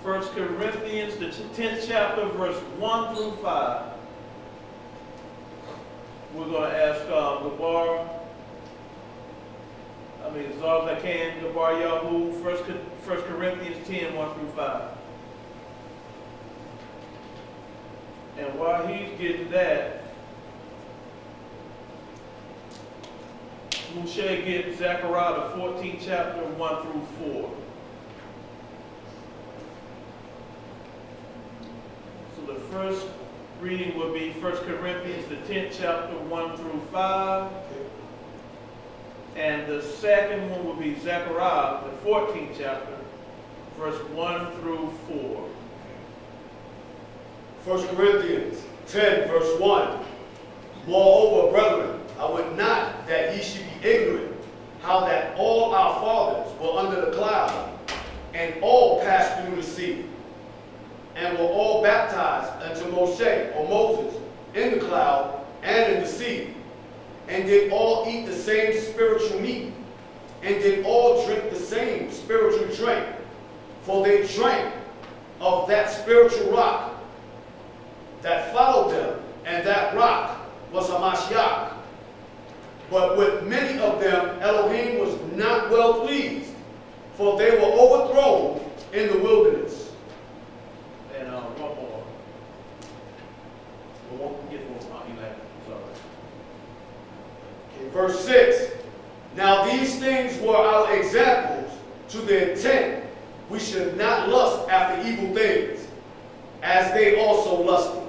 1 Corinthians, the 10th chapter, verse 1 through 5. We're going to ask Gabar, as long as I can, Gabar Yahuah, 1 Corinthians 10, 1 through 5. And while he's getting that, Mashiyach get Zechariah, the 14th chapter, 1 through 4. So the first reading will be 1 Corinthians, the 10th chapter, 1 through 5. And the second one will be Zechariah, the 14th chapter, verse 1 through 4. 1 Corinthians 10, verse 1. Moreover, brethren, I would not that ye should be ignorant, how that all our fathers were under the cloud, and all passed through the sea, and were all baptized unto Moshe, or Moses, in the cloud and in the sea, and did all eat the same spiritual meat, and did all drink the same spiritual drink, for they drank of that spiritual rock that followed them, and that rock was a Mashiyach. But with many of them Elohim was not well pleased, for they were overthrown in the wilderness. And one more. We won't get one. Sorry. Okay, verse 6. Now these things were our examples, to the intent we should not lust after evil things, as they also lusted.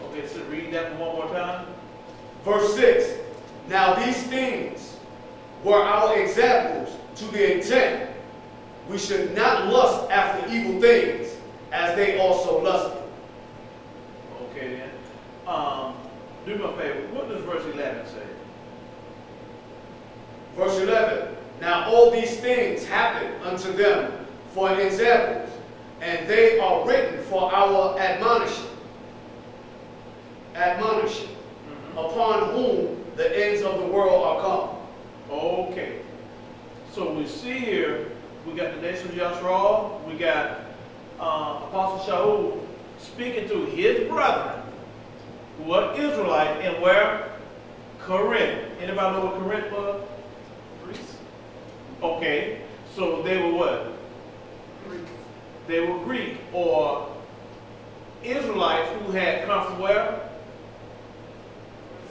Okay, so read that one more time. Verse 6. Now these things were our examples, to the intent we should not lust after evil things, as they also lusted. Okay then. Do me a favor. What does verse 11 say? Verse 11. Now all these things happened unto them for examples, and they are written for our admonition. Upon whom the ends of the world are come. Okay. So we see here, we got the nation of Yashra'al, we got Apostle Shaul speaking to his brethren, who are Israelites, and where? Corinth. Anybody know what Corinth was? Greece. Okay. So they were what? Greek. They were Greek, or Israelites who had come from where?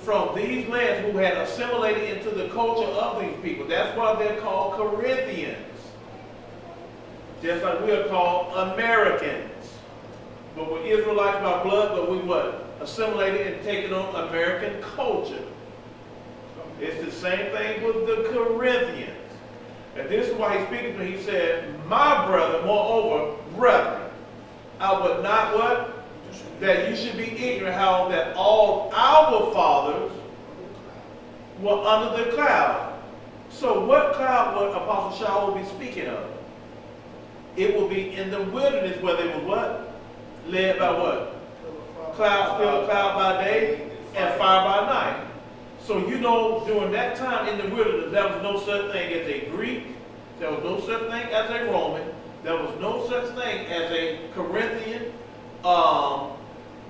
From these lands, who had assimilated into the culture of these people. That's why they're called Corinthians. Just like we are called Americans. But we're Israelites by blood, but we what? Assimilated and taken on American culture. It's the same thing with the Corinthians. And this is why he's speaking to them. He said, my brother, moreover, brethren, I would not what? That you should be ignorant how that all our fathers were under the cloud. So what cloud would Apostle Shaul be speaking of? It will be in the wilderness where they were what? Led by what? Cloud, still cloud by day and fire by night. So you know during that time in the wilderness there was no such thing as a Greek, there was no such thing as a Roman, there was no such thing as a Corinthian,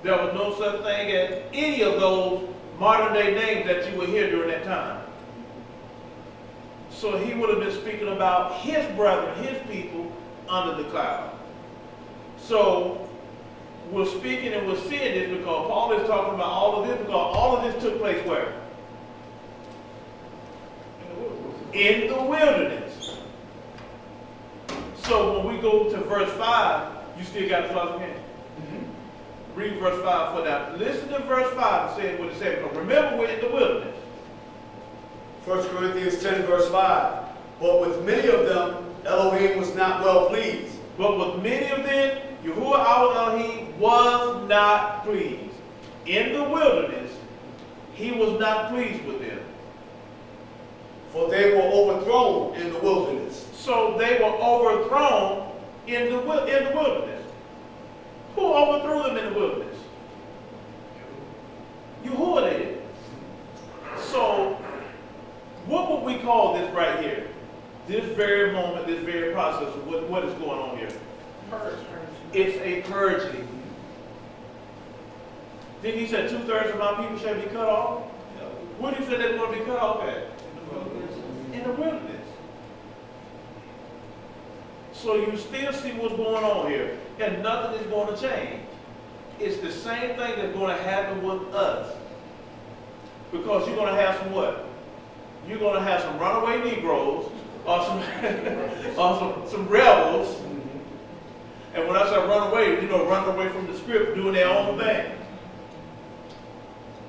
there was no such thing as any of those modern day names that you would hear during that time. So he would have been speaking about his brethren, his people under the cloud. So we're speaking and we're seeing this because Paul is talking about all of this, because all of this took place where? In the wilderness. So when we go to verse 5, you still got the close again. Read verse 5 for that. Listen to verse 5 and say what it said. Because remember, we're in the wilderness. 1 Corinthians 10, verse 5. But with many of them, Elohim was not well pleased. But with many of them, Yahuah our Elohim was not pleased. In the wilderness, he was not pleased with them. For they were overthrown in the wilderness. So they were overthrown in the wilderness. Who overthrew them in the wilderness? Yahuah did. So, what would we call this right here? This very moment, this very process of what is going on here? It's a purging. Then he said 2/3 of my people shall be cut off. Where did he say they're going to be cut off at? In the wilderness. So you still see what's going on here. And nothing is going to change. It's the same thing that's going to happen with us. Because you're going to have some what? You're going to have some runaway Negroes or some, or some rebels. And when I say run away, you know, run away from the script, doing their own thing.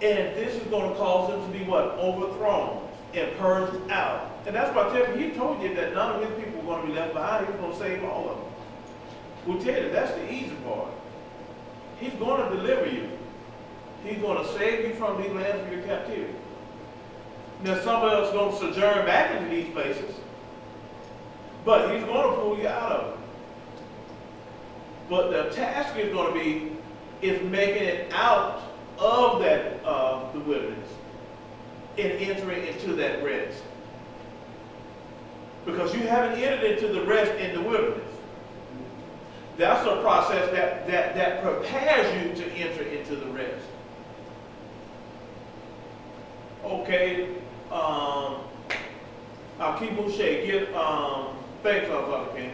And this is going to cause them to be what? Overthrown and purged out. And that's why I tell you, he told you that none of his people were going to be left behind. He was going to save all of them. We'll tell you, that's the easy part. He's going to deliver you. He's going to save you from these lands of your captivity. Now, somebody else is going to sojourn back into these places, but he's going to pull you out of them. But the task is going to be is making it out of that the wilderness and entering into that rest. Because you haven't entered into the rest in the wilderness. That's a process that prepares you to enter into the rest. Okay, I'll keep Moshe. Get thanks, Dr. King.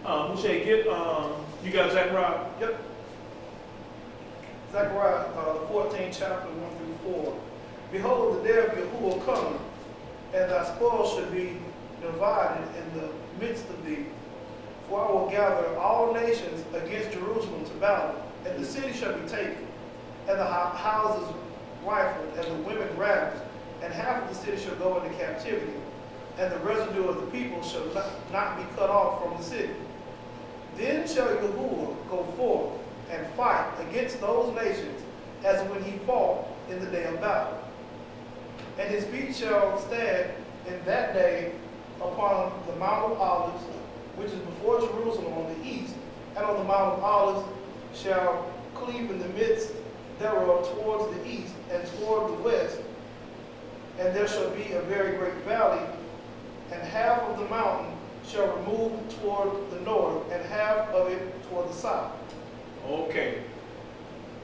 Moshe, get you got Zechariah? Yep. Zechariah, the 14th chapter, 1 through 4. Behold, the day of Yahuah cometh, and thy spoil should be divided in the midst of thee. For I will gather all nations against Jerusalem to battle, and the city shall be taken, and the houses rifled, and the women ravaged, and half of the city shall go into captivity, and the residue of the people shall not be cut off from the city. Then shall Yahuah go forth and fight against those nations as when he fought in the day of battle. And his feet shall stand in that day upon the Mount of Olives, which is before Jerusalem on the east, and on the Mount of Olives shall cleave in the midst thereof towards the east and toward the west, and there shall be a very great valley, and half of the mountain shall remove toward the north, and half of it toward the south. Okay.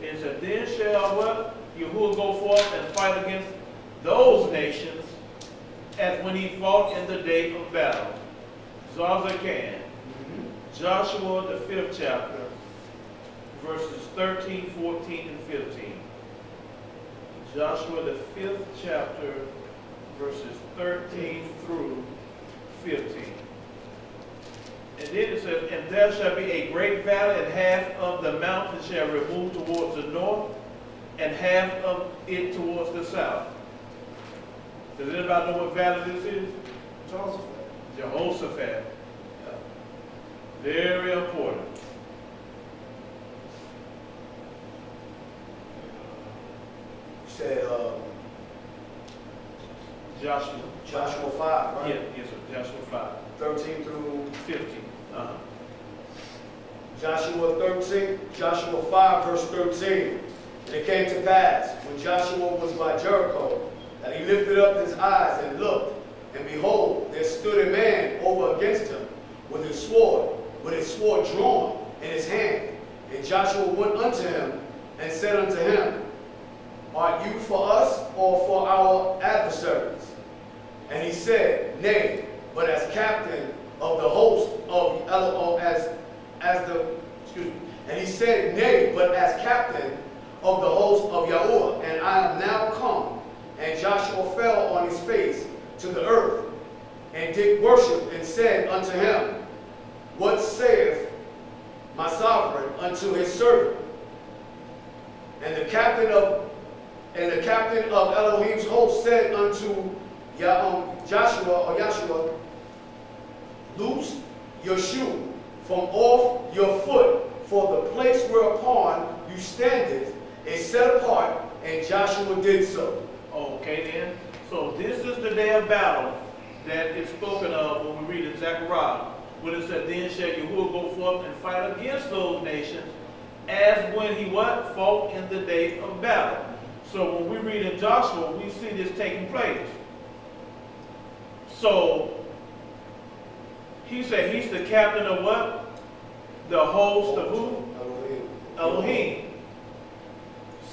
It said, then shall what? Yahuah go forth and fight against those nations as when he fought in the day of battle. Zazakan. Joshua, the 5th chapter, verses 13, 14, and 15. Joshua, the 5th chapter, verses 13 through 15. And then it says, and there shall be a great valley, and half of the mountain shall remove towards the north, and half of it towards the south. Does anybody know what valley this is? Jehoshaphat. Jehoshaphat. Yeah. Very important. You said Joshua. Joshua 5, right? Yeah, yes, sir. Joshua 5. 13 through 15. Joshua 5, verse 13. And it came to pass, when Joshua was by Jericho, that he lifted up his eyes and looked, and behold, there stood a man over against him with his sword drawn in his hand. And Joshua went unto him and said unto him, art you for us or for our adversaries? And he said, nay, but as captain of the host of and he said, nay, but as captain of the host of Yahuah, and I am now come. And Joshua fell on his face to the earth, and did worship, and said unto him, what saith my sovereign unto his servant? And the captain of Elohim's host said unto Joshua, loose your shoe from off your foot, for the place whereupon you standeth is set apart. And Joshua did so. Okay then. So this is the day of battle that is spoken of when we read in Zechariah. When it said, then shall Yahuah go forth and fight against those nations as when he what? Fought in the day of battle. So when we read in Joshua, we see this taking place. So he said he's the captain of what? The host of who? Elohim.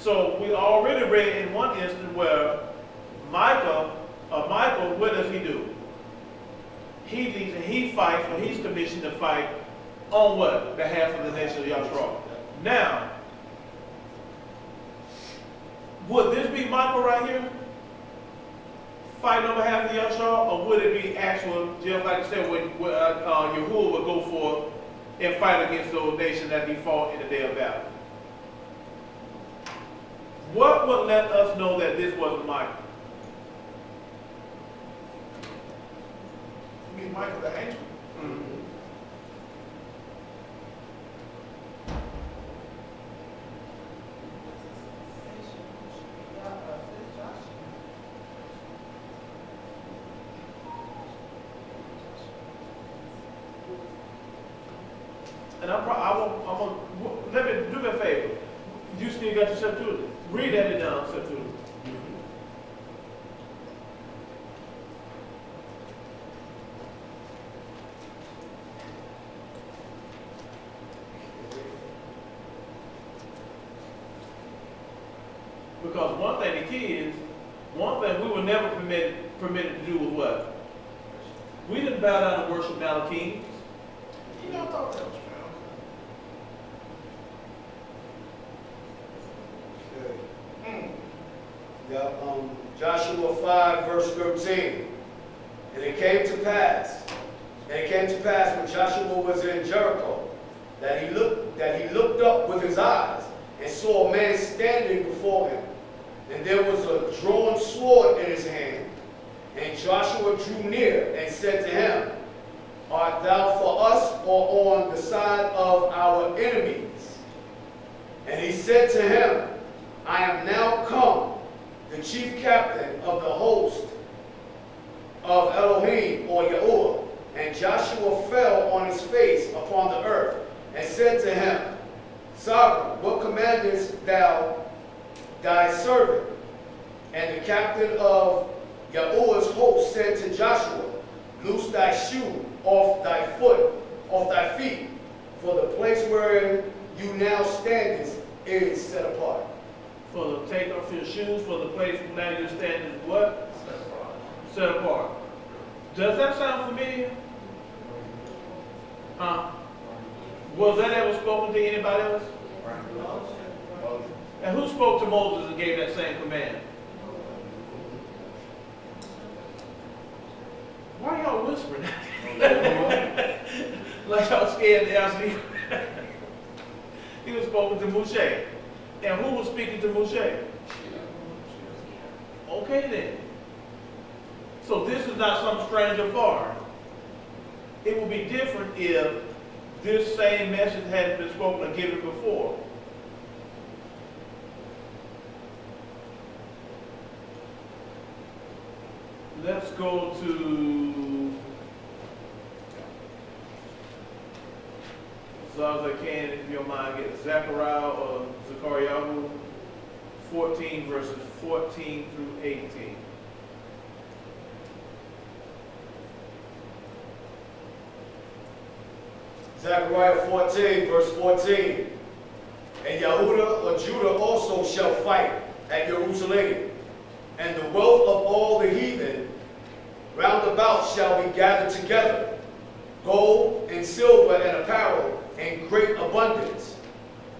So we already read in one instance where Michael, what does he do? He leads and he fights, but he's commissioned to fight on what? Behalf of the nation of Yashra'al. Now, would this be Michael right here? Fighting on behalf of the Yashra'al? Or would it be actual, just like I said, when Yahuah would go forth and fight against those nations that he fought in the day of battle? What would let us know that this wasn't Michael? You mean Michael the angel? Mm-hmm. And let me do me a favor. You still got your Septuagint. Read that down, Septuagint. Because one thing the kids, one thing we were never permitted to do was what? We didn't bow down and worship Malachim. You know, I thought that was true. Joshua 5, verse 13. And it came to pass when Joshua was in Jericho, that he looked up with his eyes and saw a man standing before him. And there was a drawn sword in his hand. And Joshua drew near and said to him, Art thou for us or on the side of our enemies? And he said to him, I am now come, the chief captain of the host of Elohim, or Yahuah. And Joshua fell on his face upon the earth, and said to him, Sovereign, what commandest thou thy servant? And the captain of Yahuah's host said to Joshua, Loose thy shoe off thy feet, for the place wherein you now standest is set apart. For the take off your shoes, for the place now you stand is what? Set apart. Does that sound familiar? Huh? Was that ever spoken to anybody else? And who spoke to Moses and gave that same command? Why are y'all whispering? Like y'all scared to ask me. He was spoken to Moshe. And who was speaking to Moshe? Okay then. So this is not some stranger foreign. It would be different if this same message hadn't been spoken and given before. Let's go to, as long as I can, if you don't mind, get Zechariah or Zechariah 14, verses 14 through 18. Zechariah 14, verse 14. And Yahudah or Judah also shall fight at Jerusalem, and the wealth of all the heathen round about shall be gathered together, gold and silver and apparel in great abundance.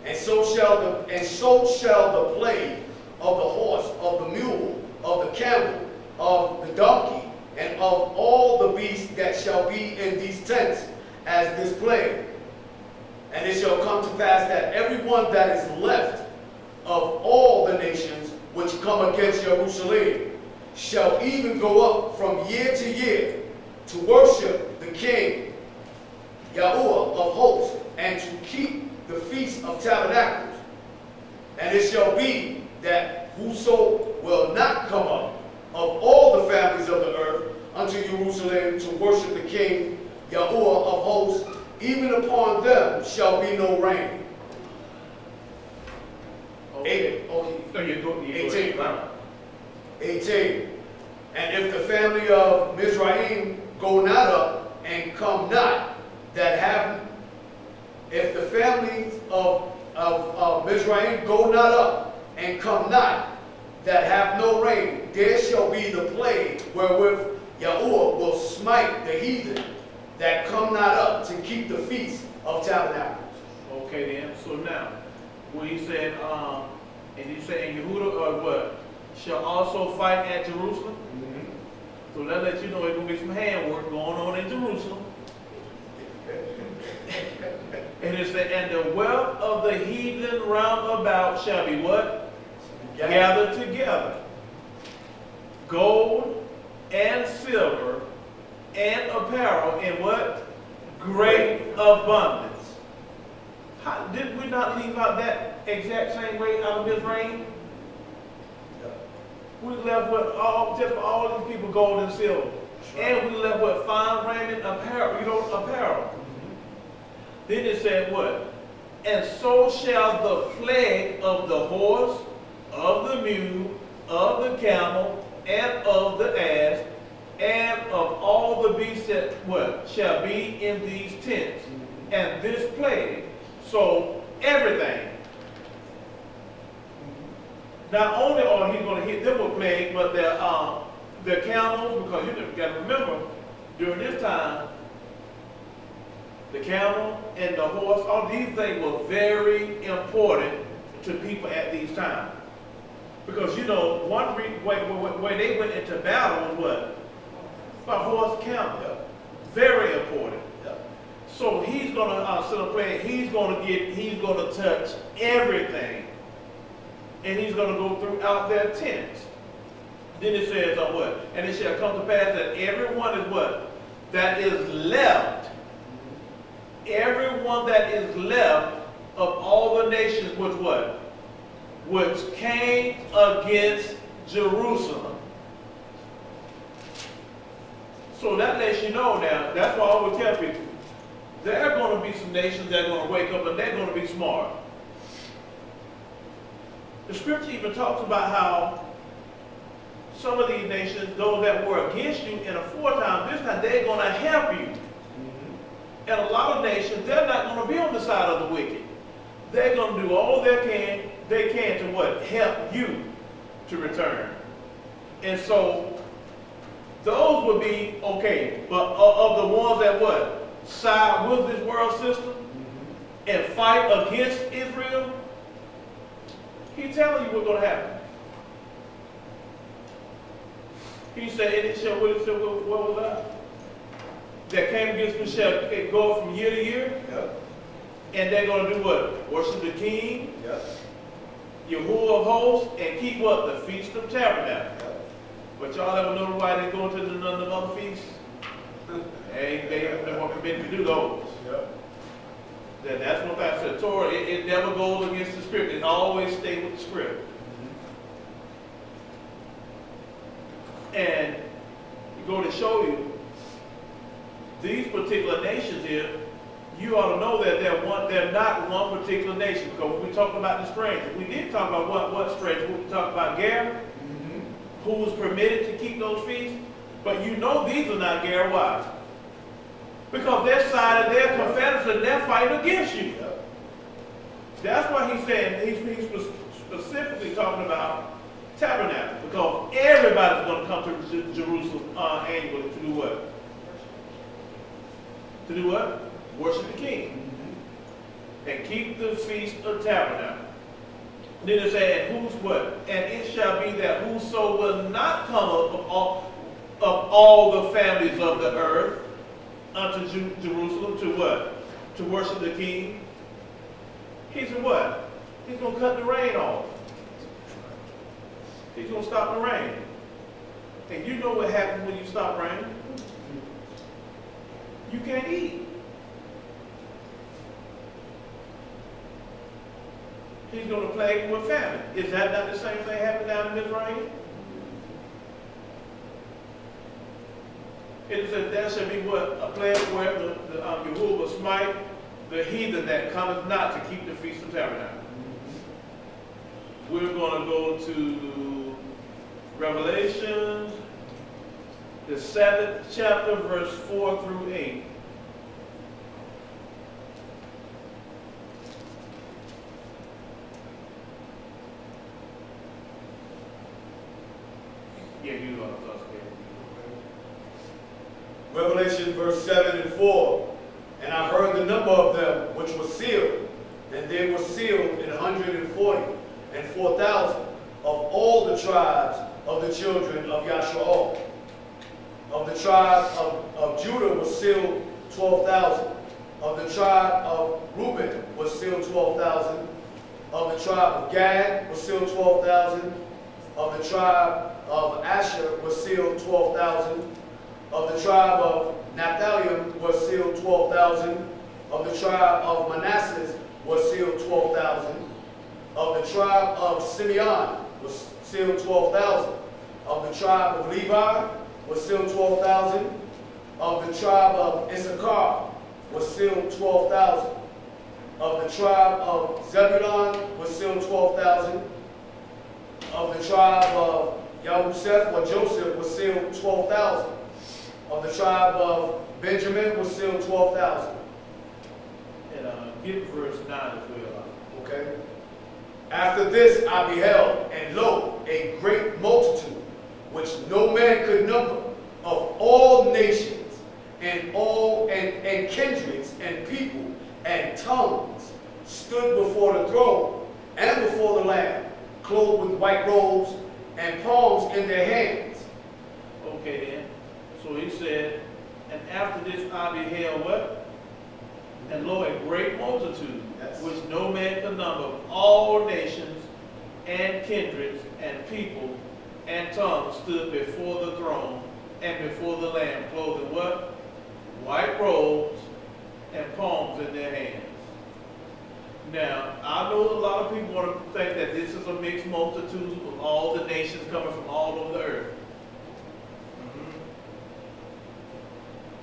And so shall the plague of the horse, of the mule, of the camel, of the donkey, and of all the beasts that shall be in these tents, as this plague. And it shall come to pass that everyone that is left of all the nations which come against Jerusalem shall even go up from year to year to worship the King, Yahuah of hosts, and to keep the Feast of Tabernacles. And it shall be that whoso will not come up of all the families of the earth unto Jerusalem to worship the King, Yahuah of hosts, even upon them shall be no rain. Okay. 18. 18. And if the family of Mizraim go not up and come not, that have if the families of Mizraim go not up and come not, that have no rain, there shall be the plague wherewith Yahuah will smite the heathen that come not up to keep the feast of tabernacles. Okay then, so now, when he said, and he said, and Yahudah, what, shall also fight at Jerusalem? So that lets you know there's going to be some handwork going on in Jerusalem. And it said, and the wealth of the heathen round about shall be what? Gathered together. Gold and silver and apparel in what? Great abundance. How, did we not leave out that exact same rate out of this rain? We left with just for all these people gold and silver. And we left with fine raiment, apparel, apparel. Then it said what? And so shall the plague of the horse, of the mule, of the camel, and of the ass, and of all the beasts that what? Shall be in these tents. And this plague, so everything. Not only are he going to hit them with plague, but their camels, because you got to remember, during this time, the camel and the horse, all these things were very important to people at these times. Because, you know, one way they went into battle was what? By horse and camel. Yeah. Very important. Yeah. So he's going to set a plague. He's going to touch everything. And he's going to go throughout their tents. Then it says on what? And it shall come to pass that everyone is what? That is left. Everyone that is left of all the nations which what? Which came against Jerusalem. So that lets you know now, that's why I always tell people, there are going to be some nations that are going to wake up and they're going to be smart. The scripture even talks about how some of these nations, those that were against you in a foretime, this time they're going to help you. And a lot of nations, they're not going to be on the side of the wicked. They're going to do all they can to what? Help you to return. And so those would be okay. But of the ones that what? Side with this world system and fight against Israel, he's telling you what's going to happen. He said, and it shall, what was that? That came against me shall go from year to year. Yep. And they're going to do what? Worship the King, yep. Yahuah of hosts, and keep what? The Feast of Tabernacles. Yep. But y'all ever know why they go to none of the other feasts? They weren't permitted to do those. Yep. That's what I said. Torah, it never goes against the script. It always stays with the script. And you go to show you, these particular nations here, you ought to know that they're not one particular nation. Because when we talk about the strangers, we did talk about what strangers. We talked about Ger, who was permitted to keep those feasts. But you know these are not Ger. Why? Because they're sided, they're Confederates, and they're fighting against you. That's why he's saying, he's specifically talking about tabernacle. Because everybody's going to come to Jerusalem annually to do what? To do what? Worship the King. And keep the Feast of Tabernacle. Then it said, and who's what? And it shall be that whoso will not come up of all the families of the earth unto Jerusalem to what? To worship the King. He said what? He's going to cut the rain off. He's going to stop the rain. And you know what happens when you stop rain? You can't eat. He's going to plague you with famine. Is that not the same thing happened down in Israel? It says there shall be what? A plague where the Yahuah will smite the heathen that cometh not to keep the Feast of Tabernacles. We're going to go to Revelation, the 7th chapter, verse 4 through 8. Yeah, you are. Revelation verse 7 and 4. And I heard the number of them which were sealed, and they were sealed in 144,000 of all the tribes of the children of Yashra'al. Of the tribe of Judah was sealed 12,000. Of the tribe of Reuben was sealed 12,000. Of the tribe of Gad was sealed 12,000. Of the tribe of Asher was sealed 12,000. Of the tribe of Naphtali was sealed 12,000. Of the tribe of Manasseh was sealed 12,000. Of the tribe of Simeon was sealed 12,000. Of the tribe of Levi was sealed 12,000. Of the tribe of Issachar was sealed 12,000. Of the tribe of Zebulun was sealed 12,000. Of the tribe of Yahusha or Joseph was sealed 12,000. Of the tribe of Benjamin was sealed 12,000. And give verse 9 as well. Okay. After this I beheld, and lo, a great multitude, which no man could number, of all nations, and all and kindreds, and people, and tongues, stood before the throne, and before the Lamb, clothed with white robes, and palms in their hands. Okay then. So he said, and after this I beheld what? And lo, a great multitude, yes, which no man can number, of all nations, and kindreds, and people, and tongues, stood before the throne, and before the Lamb, clothed in what? White robes, and palms in their hands. Now, I know a lot of people want to think that this is a mixed multitude of all the nations coming from all over the earth.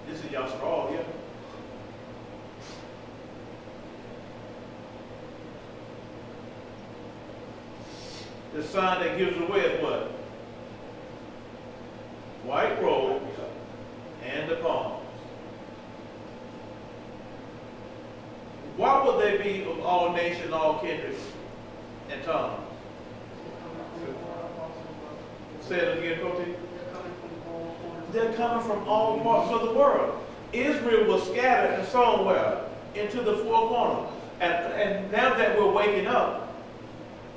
This is Yashra'al here. The sign that gives away is what? White robe and the palms. Why would they be of all nations, all kindreds, and tongues? Say it again, Pt5. They're coming from all parts of the world. Israel was scattered and somewhere into the four corners. And now that we're waking up,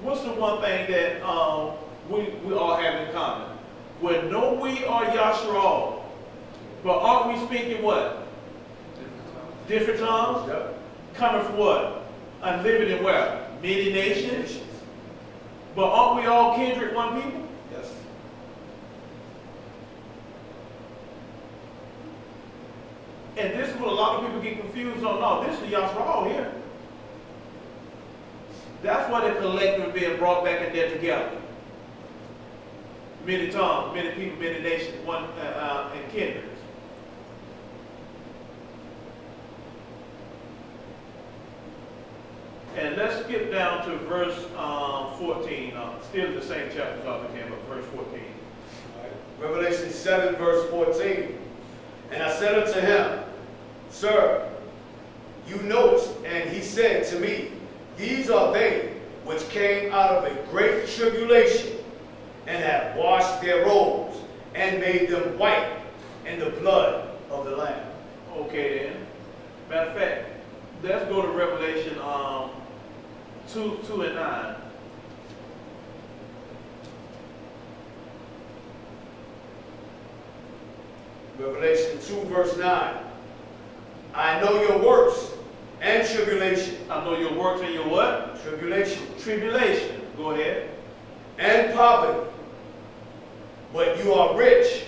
what's the one thing that we all have in common? We know we are Yashra'al, but aren't we speaking what? Different tongues? Yep. Coming from what? Unlimited where? Many nations? But aren't we all kindred, one people? Yes. And this is what a lot of people get confused on. No, this is Yashra'al here. That's why the collective is being brought back in there together. Many tongues, many people, many nations, one and kindreds. And let's skip down to verse 14. Still the same chapter talking about verse 14. Right. Revelation 7, verse 14. And I said unto him, Sir, you noticed, and he said to me, These are they which came out of a great tribulation, and have washed their robes, and made them white in the blood of the Lamb. Okay then. Matter of fact, let's go to Revelation 2 and 9. Revelation 2, verse 9. I know your works and tribulation. I know your works and your what? Tribulation. Tribulation. Go ahead. And poverty. But you are rich.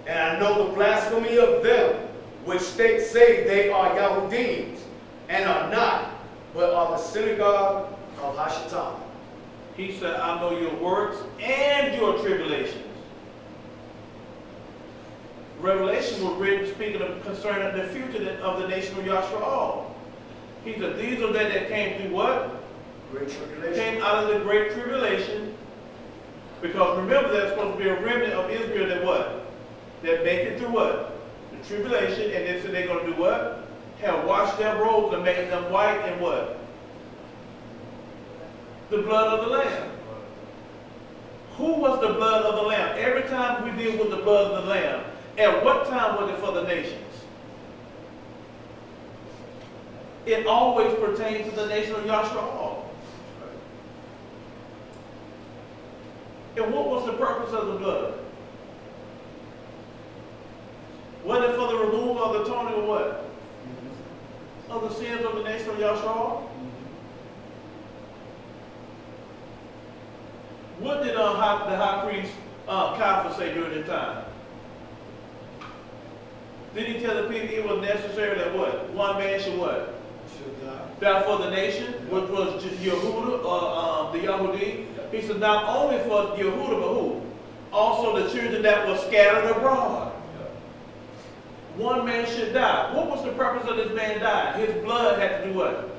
And I know the blasphemy of them which say they are Yahudim, and are not, but are the synagogue of Hashatan. He said, I know your works and your tribulations. Revelation was written speaking of concerning the future of the nation of Yashra'al. He said, these are they that came through what? Great tribulation. Came out of the great tribulation. Because remember, there's supposed to be a remnant of Israel that what? That make it through what? The tribulation, and then so they're going to do what? Have washed their robes and made them white in what? The blood of the Lamb. Who was the blood of the Lamb? Every time we deal with the blood of the Lamb, at what time was it for the nations? It always pertains to the nation of Yashra'al. And what was the purpose of the blood? Was it for the removal of the atoning of what? Of the sins of the nation of Yashra'al? What did the high priest Caiaphas say during his time? Did he tell the people it was necessary that what? One man should what? Should die. Die for the nation, which was Yahuah, the Yahudi. He said not only for Yahudah, but who? Also the children that were scattered abroad. One man should die. What was the purpose of this man dying? His blood had to do what?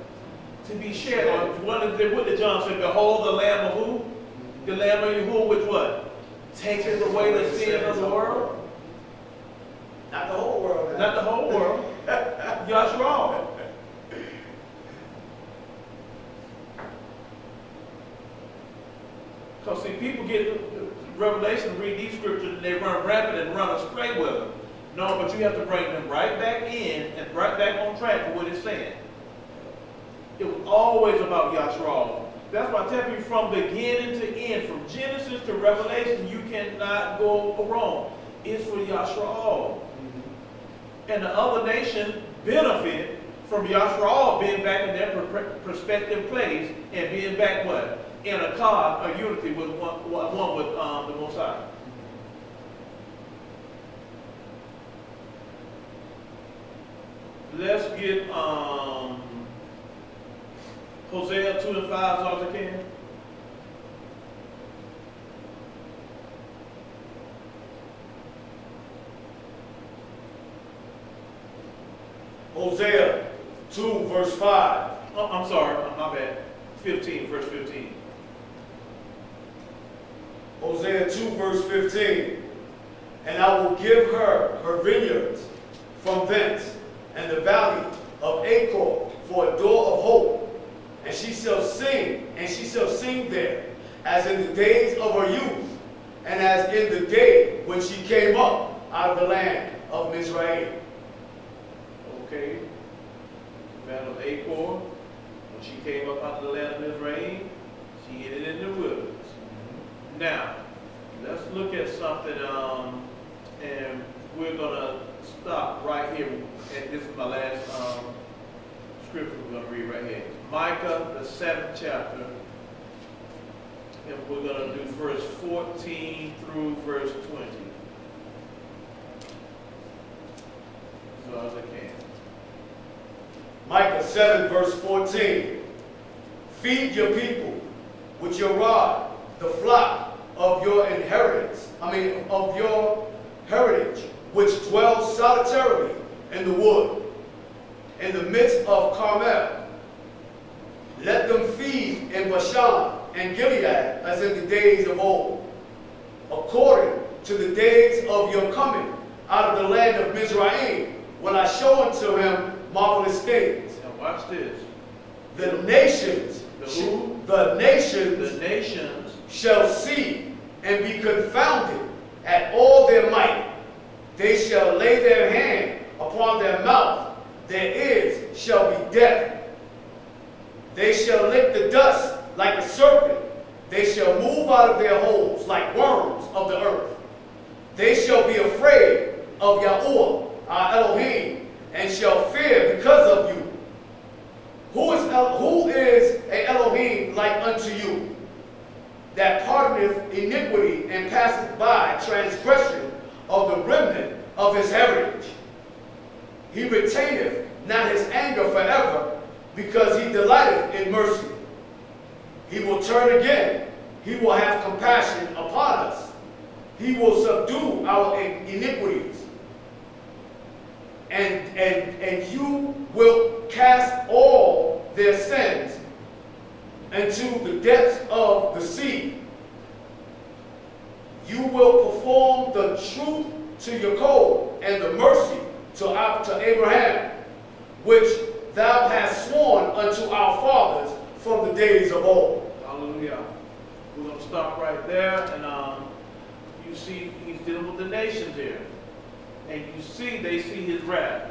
To be shed. What did John say? Behold the Lamb of who? The Lamb of Yahuah, which what? Taketh away the sins of the world. Not the whole world. Not the whole world. Yashra'al. Because see, people get Revelation, read these scriptures, and they run rampant and run astray with them. No, but you have to bring them right back in and right back on track for what it's saying. It was always about Yashra'al. That's why I tell you from beginning to end, from Genesis to Revelation, you cannot go wrong. It's for Yashra'al. And the other nation benefit from Yashra'al being back in their prospective place and being back what? In a car, a unity with one with the Most High. Let's get Hosea 2 and 5 as I can. Hosea 2 verse 5. Oh, I'm sorry, my bad. 15, verse 15. Hosea 2 verse 15. And I will give her her vineyards from thence, and the valley of Achor for a door of hope. And she shall sing there, as in the days of her youth, and as in the day when she came up out of the land of Israel. Okay. The valley of Achor, when she came up out of the land of Israel, she hid it in the wilderness. Now, let's look at something, and we're going to stop right here. And this is my last scripture we're going to read right here. Micah, the 7th chapter. And we're going to do verse 14 through verse 20. As far as I can. Micah 7 verse 14. Feed your people with your rod, the flock of your inheritance, of your heritage, which dwells solitarily in the wood, in the midst of Carmel. Let them feed in Bashan and Gilead as in the days of old, according to the days of your coming out of the land of Mizraim, when I show unto him marvelous things. Now watch this. The nations, the nations shall see and be confounded at all their might. They shall lay their hand upon their mouth, their ears shall be deaf. They shall lick the dust like a serpent. They shall move out of their holes like worms of the earth. They shall be afraid of Yahuah, our Elohim, and shall fear because of you. Who is a Elohim like unto you, that pardoneth iniquity and passeth by transgression of the remnant of his heritage? He retaineth not his anger forever, because he delighteth in mercy. He will turn again. He will have compassion upon us. He will subdue our iniquities. And you will cast all their sins into the depths of the sea. You will perform the truth to Yaakov and the mercy to Abraham, which thou hast sworn unto our fathers from the days of old. Hallelujah. We're going to stop right there, and you see he's dealing with the nations here. And you see, they see his wrath.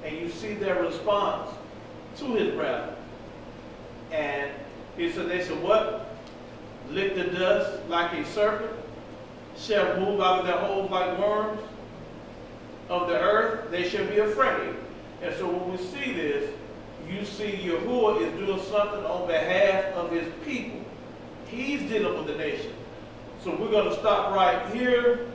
And you see their response to his wrath. And he said, they said, what? Lick the dust like a serpent, shall move out of their holes like worms of the earth, they shall be afraid. And so when we see this, you see Yahuah is doing something on behalf of his people. He's dealing with the nation. So we're going to stop right here.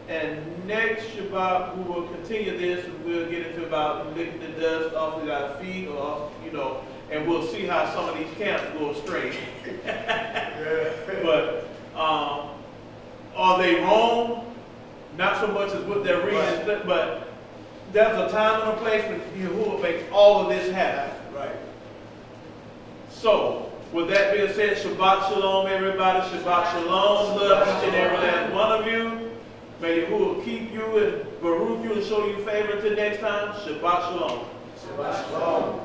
And next Shabbat, we will continue this, and we'll get into about licking the dust off of our feet, or, you know, and we'll see how some of these camps go astray. But are they wrong? Not so much as what they're reading, right. But there's a time and a place when Yahuah makes all of this happen. Right. So, with that being said, Shabbat Shalom, everybody. Shabbat Shalom. Love each and every last one of you. May Yahuah keep you and baruch you and show you favor until next time. Shabbat Shalom. Shabbat Shalom.